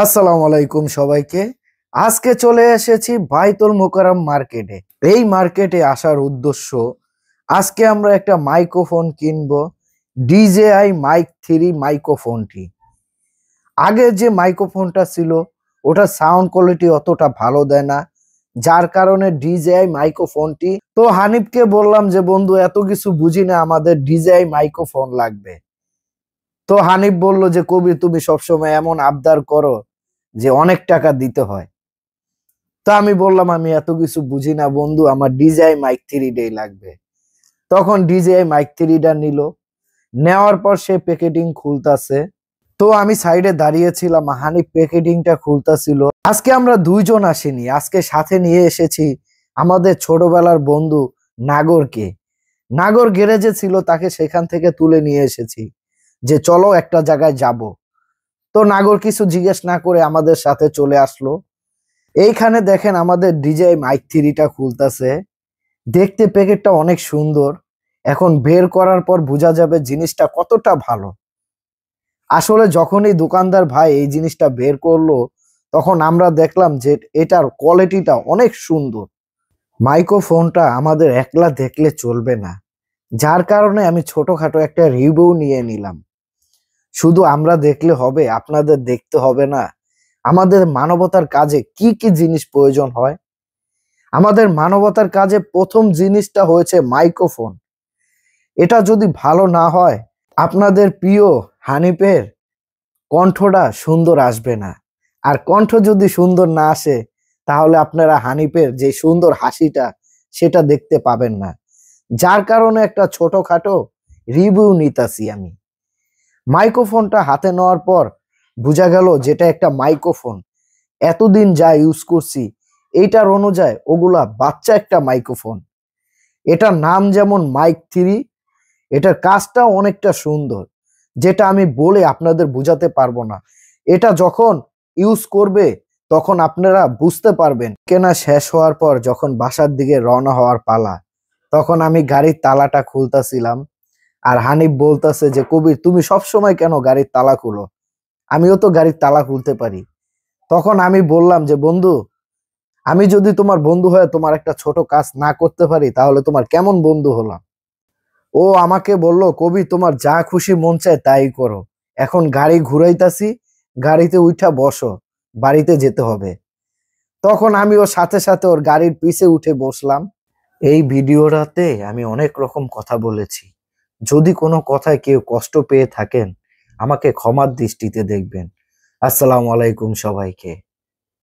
আসসালামু আলাইকুম সবাইকে। আজকে চলে এসেছি বাইতুল মোকাররম মার্কেটে। এই মার্কেটে আসার উদ্দেশ্য, আজকে আমরা একটা মাইক্রোফোন কিনবো, DJI মাইক 3 মাইক্রোফোনটি। আগে যে মাইক্রোফোনটা ছিল ওটা সাউন্ড কোয়ালিটি অতটা ভালো দেয় না, যার কারণে DJI মাইক্রোফোনটি। তো হানিফকে বললাম যে বন্ধু এত কিছু বুঝি না, আমাদের DJI মাইক্রোফোন লাগবে। তো হানিফ বলল যে কবির তুমি সবসময় এমন আবদার করো যে অনেক টাকা দিতে হয়। তো আমি বললাম আমি এত কিছু বুঝি না বন্ধু, আমার DJI মাইক 3 লাগবে। তখন DJI মাইক 3টা নিল। নেওয়ার পর সে প্যাকেটিং খুলতাছে। তো আমি সাইডে দাঁড়িয়েছিলাম, হানিফ প্যাকেটিংটা খুলতাছিল। আজকে আমরা দুইজন আসিনি, আজকে সাথে নিয়ে এসেছি আমাদের ছোটবেলার বন্ধু নাগরকে। নাগর গ্যারেজে ছিল, তাকে সেখান থেকে তুলে নিয়ে এসেছি যে চলো একটা জায়গায় যাব। তো নাগর কিছু জিজ্ঞেস না করে আমাদের সাথে চলে আসলো। এইখানে দেখেন আমাদের DJI মাইক 3টা খুলতাছে। দেখতে প্যাকেটটা অনেক সুন্দর। এখন বের করার পর বোঝা যাবে জিনিসটা কতটা ভালো। আসলে যখনই দোকানদার ভাই এই জিনিসটা বের করলো, তখন আমরা দেখলাম যে এটার কোয়ালিটিটা অনেক সুন্দর। মাইক্রোফোনটা আমাদের একলা দেখলে চলবে না, যার কারণে আমি ছোটখাটো একটা রিভিউ নিয়ে নিলাম। শুধু আমরা দেখলে হবে, আপনাদের দেখতে হবে না? আমাদের মানবতার কাজে কি কি জিনিস প্রয়োজন হয়? আমাদের মানবতার কাজে প্রথম জিনিসটা হয়েছে মাইক্রোফোন। এটা যদি ভালো না হয়, আপনাদের প্রিয় হানিফের কণ্ঠটা সুন্দর আসবে না। আর কণ্ঠ যদি সুন্দর না আসে, তাহলে আপনারা হানিফের যে সুন্দর হাসিটা সেটা দেখতে পাবেন না। যার কারণে একটা ছোটখাটো রিভিউ নিতাছি আমি। মাইক্রোফোনটা হাতে নেওয়ার পর বোঝা গেল যেটা একটা মাইক্রোফোন। এতদিন যা ইউজ করছি এইটার অনুযায়ী ওগুলা বাচ্চা একটা মাইক্রোফোন। এটার নাম যেমন মাইক 3, এটার কাজটাও অনেকটা সুন্দর, যেটা আমি বলে আপনাদের বোঝাতে পারবো না। এটা যখন ইউজ করবে তখন আপনারা বুঝতে পারবেন। কেনা শেষ হওয়ার পর যখন বাসার দিকে রওনা হওয়ার পালা, তখন আমি গাড়ির তালাটা খুলতাছিলাম। আর হানিফ বলতেছে যে কবির তুমি সব সময় কেন গাড়ির তালা খুলো? আমিও তো গাড়ির তালা খুলতে পারি। তখন আমি বললাম যে বন্ধু, আমি যদি তোমার বন্ধু হয়ে তোমার একটা ছোট কাজ না করতে পারি, তাহলে তোমার কেমন বন্ধু হলাম? ও আমাকে বলল কবি তোমার যা খুশি মন চায় তাই করো, এখন গাড়ি ঘুরাইতাছি, গাড়িতে উঠা বসো, বাড়িতে যেতে হবে। তখন আমি ওর সাথে সাথে ওর গাড়ির পিছে উঠে বসলাম। এই ভিডিওটাতে আমি অনেক রকম কথা বলেছি। যদি কোনো কথায় কেউ কষ্ট পেয়ে থাকেন, আমাকে ক্ষমার দৃষ্টিতে দেখবেন। আসসালামু আলাইকুম সবাইকে।